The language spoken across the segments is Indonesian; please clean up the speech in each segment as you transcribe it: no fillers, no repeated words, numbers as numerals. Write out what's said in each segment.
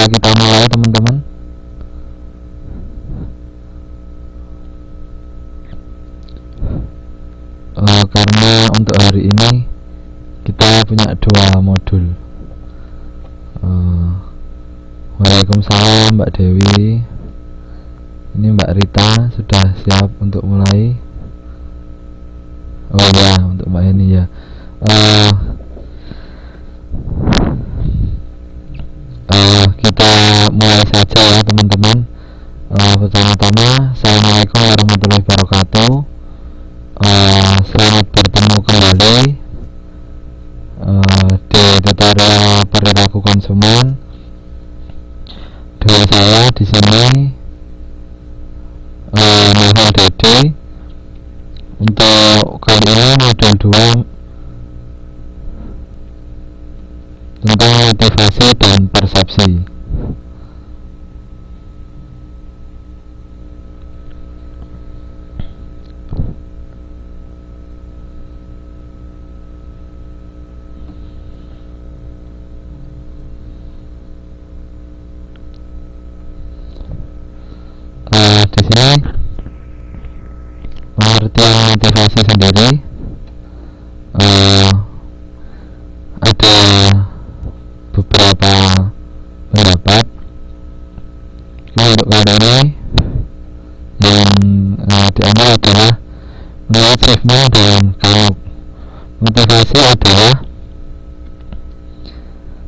kita mulai teman-teman. Karena untuk hari ini kita punya 2 modul. Waalaikumsalam Mbak Dewi. Ini Mbak Rita sudah siap untuk mulai. Oh ya, untuk Mbak Eni ya. Kita mulai saja ya teman-teman. Pertama-tama, Assalamualaikum warahmatullahi wabarakatuh. Selamat bertemu kembali di tutorial perilaku konsumen dengan saya di sini, Muhammad Dedi. Untuk kali ini modul 2 tentang motivasi dan persepsi. Di sini pengertian motivasi sendiri ada beberapa pendapat. Untuk kali ini yang diambil adalah menurut Sigmund dan Gallup, motivasi adalah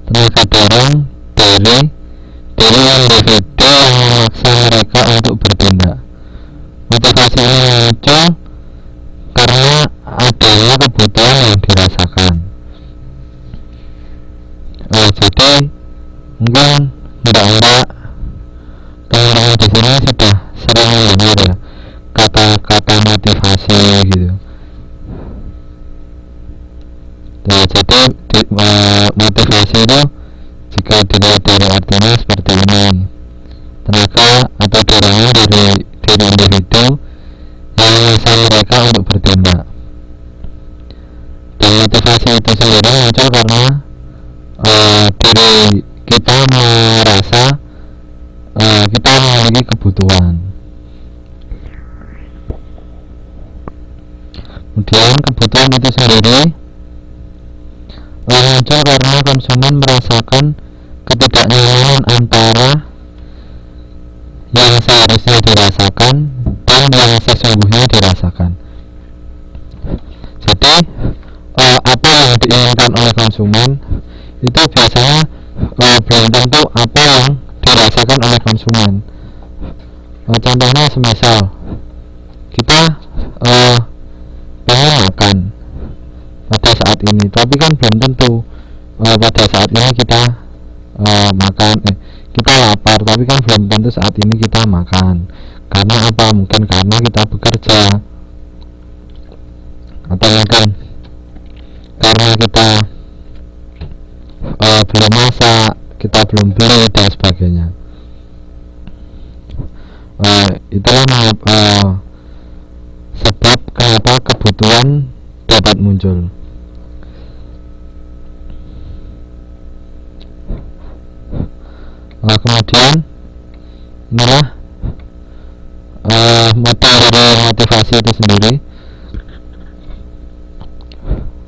tenaga dorong dari individu yang memaksa mereka untuk bertindak. Motivasi ini muncul karena adanya kebutuhan yang dirasakan. Jadi mungkin enggak teman-teman di sini sudah sering mendengar ya kata-kata motivasi gitu. Nah, jadi motivasi itu jika dilihat dari artinya seperti ini: tenaga atau dorongan dari diri individu yang memaksa mereka untuk bertindak. Dan motivasi itu sendiri muncul karena diri kita merasa kita memiliki kebutuhan. Kemudian kebutuhan itu sendiri muncul karena konsumen merasakan ketidaknyamanan antara yang seharusnya dirasakan dan yang sesungguhnya dirasakan. Jadi apa yang diinginkan oleh konsumen itu biasanya belum tentu apa yang dirasakan oleh konsumen. Contohnya semisal kita pengen makan pada saat ini, tapi kan belum tentu pada saat ini kita kita lapar, tapi kan belum tentu saat ini kita makan. Karena apa? Mungkin karena kita bekerja, atau mungkin karena kita belum masak, kita belum beli dan sebagainya. Itulah sebab kenapa kebutuhan dapat muncul. Kemudian inilah model dari motivasi itu sendiri.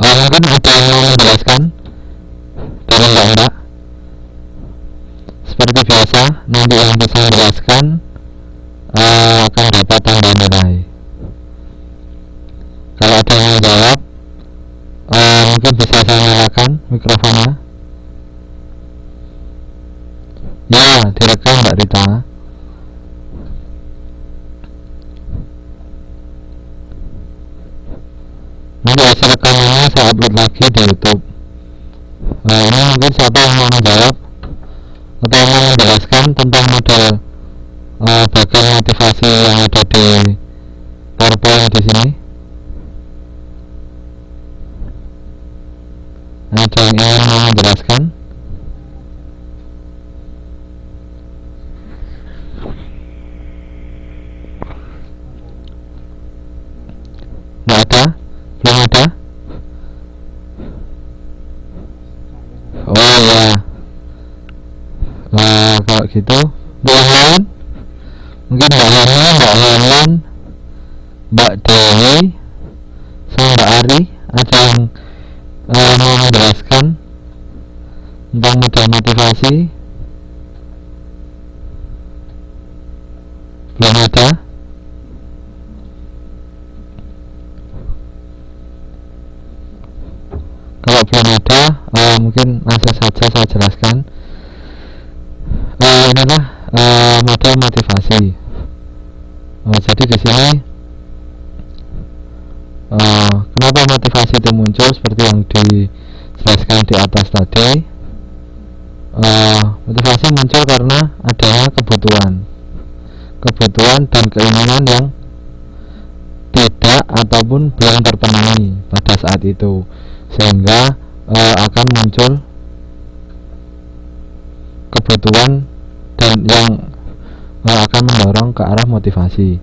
Mungkin ada yang mau menjelaskan dari Mbak Ira. Seperti biasa, nanti yang bisa menjelaskan akan dapat tanda nilai. Kalau ada yang mau jawab, mungkin bisa saya nyalakan mikrofonnya. Ya, direkam Mbak Rita. Nanti hasil rekamannya saya upload lagi di YouTube. Ini mungkin siapa yang mau menjawab atau mau menjelaskan tentang model bagian motivasi yang ada di PowerPoint di sini. Ada yang ingin mau menjelaskan? Nggak ada? Belum ada? Oh iya. gitu. Untuk yang lain mungkin Mbak Lilian, Mbak Dewi, sama Mbak Ari ada yang mau menjelaskan tentang model motivasi? Belum ada? Kalau belum ada, mungkin langsung saja saya jelaskan. Inilah model motivasi. Jadi di sini kenapa motivasi itu muncul seperti yang dijelaskan di atas tadi. Motivasi muncul karena adanya kebutuhan dan keinginan yang tidak ataupun belum terpenuhi pada saat itu, sehingga akan muncul kebutuhan dan yang akan mendorong ke arah motivasi.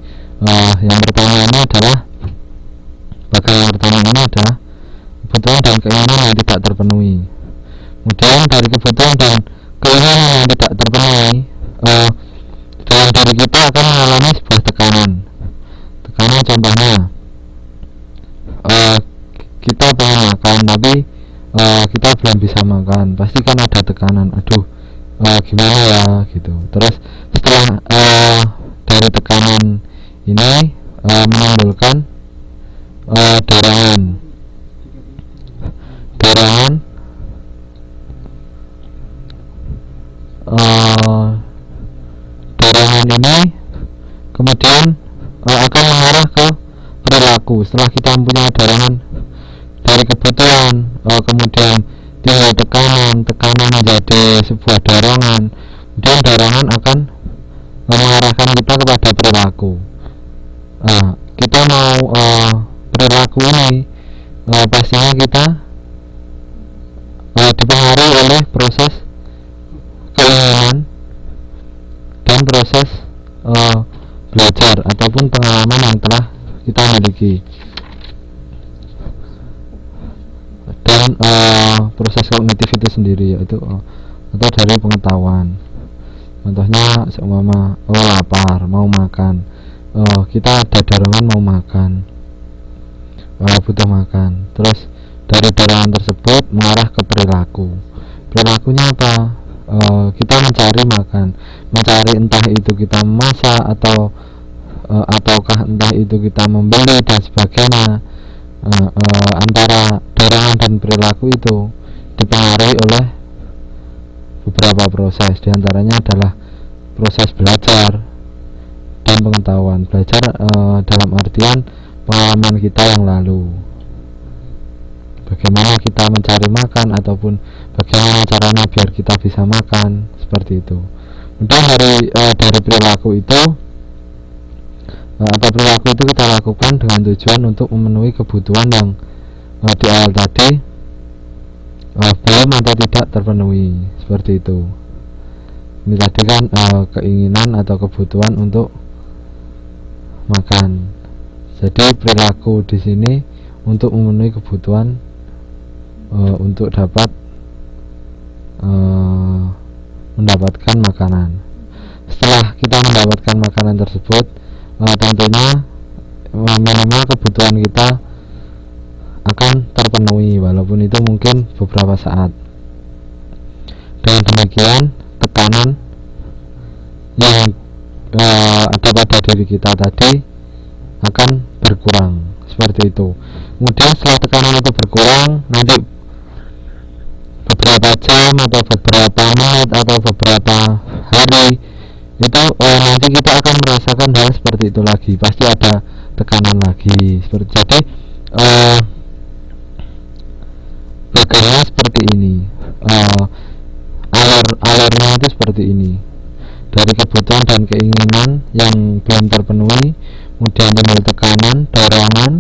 Yang pertama ini adalah kebutuhan dan keinginan yang tidak terpenuhi. Kemudian dari kebutuhan dan keinginan yang tidak terpenuhi, dalam diri kita akan mengalami sebuah tekanan. Contohnya, kita pengen makan tapi kita belum bisa makan, pasti kan ada tekanan. Aduh, gimana ya gitu. Terus setelah dari tekanan ini menimbulkan dorongan ini kemudian akan mengarah ke perilaku. Setelah kita mempunyai dorongan dari kebutuhan, kemudian timbul tekanan menjadi sebuah dorongan, kemudian dorongan akan mengarahkan kita kepada perilaku. Kita mau perilaku ini, pastinya kita dipengaruhi oleh proses keinginan dan proses belajar ataupun pengalaman yang telah kita miliki, dan proses kognitif itu sendiri, yaitu atau dari pengetahuan. Contohnya seumpama lapar, mau makan, kita ada dorongan mau makan, butuh makan. Terus dari dorongan tersebut mengarah ke perilakunya apa? Kita mencari makan, entah itu kita memasak ataukah entah itu kita membeli dan sebagainya. Antara dorongan dan perilaku itu dipengaruhi oleh beberapa proses, diantaranya adalah proses belajar dan pengetahuan. Belajar dalam artian pengalaman kita yang lalu, bagaimana kita mencari makan ataupun bagaimana caranya biar kita bisa makan, seperti itu. Kemudian dari perilaku itu kita lakukan dengan tujuan untuk memenuhi kebutuhan yang di awal tadi belum atau tidak terpenuhi, seperti itu. Ini tadi kan keinginan atau kebutuhan untuk makan. Jadi perilaku di sini untuk memenuhi kebutuhan untuk dapat mendapatkan makanan. Setelah kita mendapatkan makanan tersebut, tentunya minimal kebutuhan kita akan terpenuhi, walaupun itu mungkin beberapa saat. Dengan demikian, tekanan yang ada pada diri kita tadi akan berkurang, seperti itu. Kemudian setelah tekanan itu berkurang, nanti beberapa jam atau beberapa menit atau beberapa hari itu nanti kita akan merasakan hal seperti itu lagi, pasti ada tekanan lagi, seperti. Jadi bekerja seperti ini, alurnya itu seperti ini. Dari kebutuhan dan keinginan yang belum terpenuhi, kemudian timbul tekanan, dorongan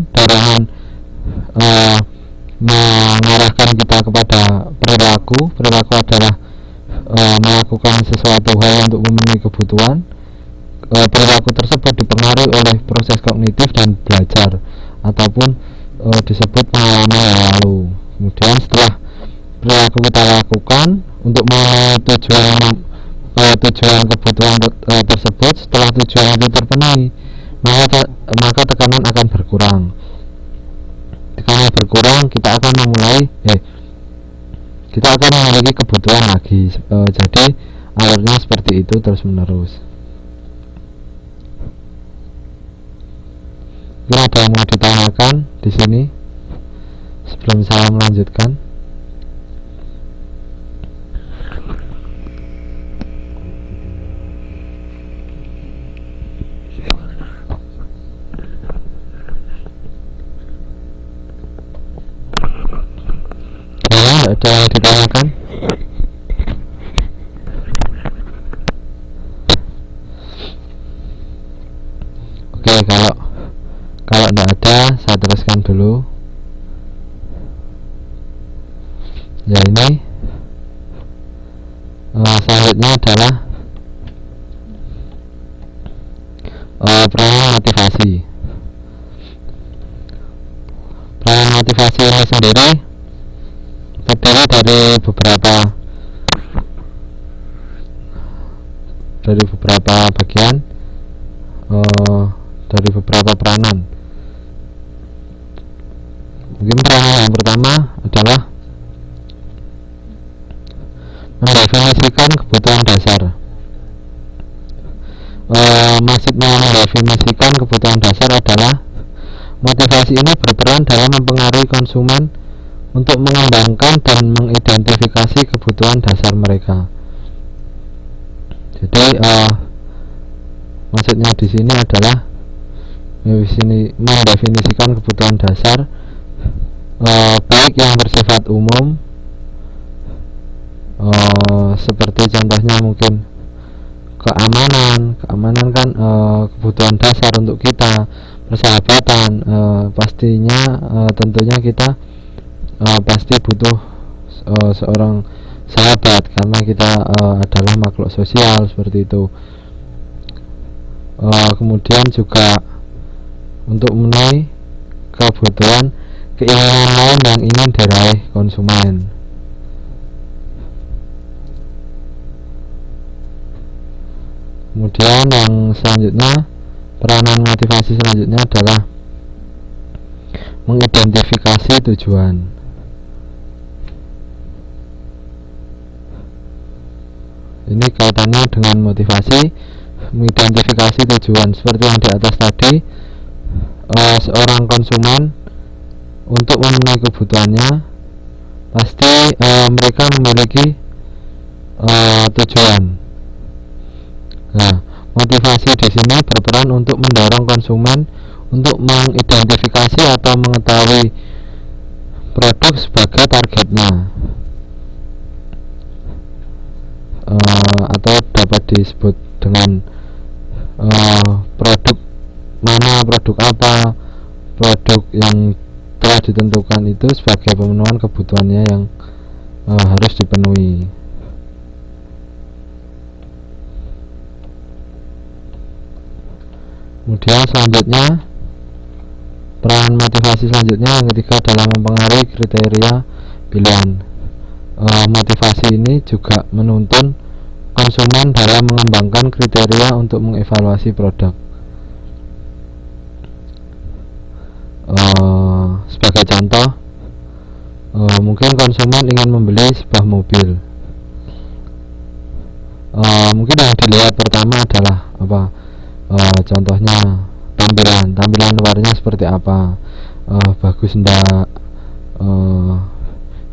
mengarahkan kita kepada perilaku adalah melakukan sesuatu hal untuk memenuhi kebutuhan. Perilaku tersebut dipengaruhi oleh proses kognitif dan belajar ataupun disebut pengalaman yang lalu. Kemudian setelah perilaku kita lakukan untuk memenuhi tujuan dengan kebutuhan tersebut. Setelah tujuan itu terpenuhi, maka tekanan akan berkurang. Tekanan berkurang, kita akan memiliki kebutuhan lagi. Jadi alurnya seperti itu terus menerus. Mungkin ada yang mau ditanyakan di sini sebelum saya melanjutkan? Ada yang ditanyakan? Oke, kalau tidak ada, saya teruskan dulu. Ya, ini selanjutnya adalah peranan motivasi. Peranan motivasi ini sendiri terdiri dari beberapa bagian, dari beberapa peranan. Mungkin peranan yang pertama adalah mendefinisikan kebutuhan dasar. Maksudnya mendefinisikan kebutuhan dasar adalah motivasi ini berperan dalam mempengaruhi konsumen untuk mengembangkan dan mengidentifikasi kebutuhan dasar mereka. Jadi maksudnya di sini adalah mendefinisikan kebutuhan dasar, baik yang bersifat umum, seperti contohnya mungkin keamanan kan kebutuhan dasar untuk kita. Persahabatan, pastinya tentunya kita pasti butuh seorang sahabat karena kita adalah makhluk sosial, seperti itu. Kemudian juga untuk memenuhi kebutuhan keinginan lain yang ingin diraih konsumen. Kemudian yang selanjutnya, peranan motivasi selanjutnya adalah mengidentifikasi tujuan. Ini kaitannya dengan motivasi, mengidentifikasi tujuan. Seperti yang di atas tadi, seorang konsumen untuk memenuhi kebutuhannya pasti mereka memiliki tujuan. Nah, motivasi di sini berperan untuk mendorong konsumen untuk mengidentifikasi atau mengetahui produk sebagai targetnya, atau dapat disebut dengan produk mana, produk apa, produk yang telah ditentukan itu sebagai pemenuhan kebutuhannya yang harus dipenuhi. Kemudian selanjutnya, peran motivasi selanjutnya yang ketiga adalah mempengaruhi kriteria pilihan. Motivasi ini juga menuntun konsumen dalam mengembangkan kriteria untuk mengevaluasi produk. Sebagai contoh, mungkin konsumen ingin membeli sebuah mobil. Mungkin yang dilihat pertama adalah apa? Contohnya tampilan luarnya seperti apa, bagus enggak,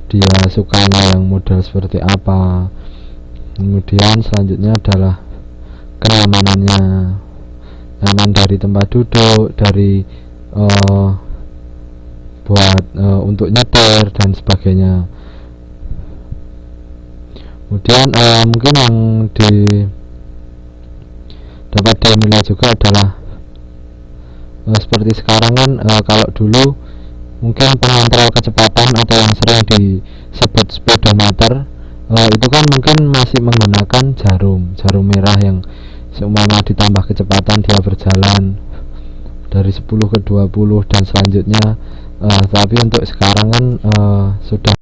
dia sukanya yang model seperti apa. Kemudian selanjutnya adalah kenyamanannya, nyaman dari tempat duduk, dari buat untuk nyetir dan sebagainya. Kemudian mungkin yang dapat dinilai juga adalah seperti sekarang kan, kalau dulu mungkin pengontrol kecepatan atau yang sering disebut speedometer, itu kan mungkin masih menggunakan jarum merah yang seumpama ditambah kecepatan dia berjalan dari 10 ke 20 dan selanjutnya. Tapi untuk sekarang kan sudah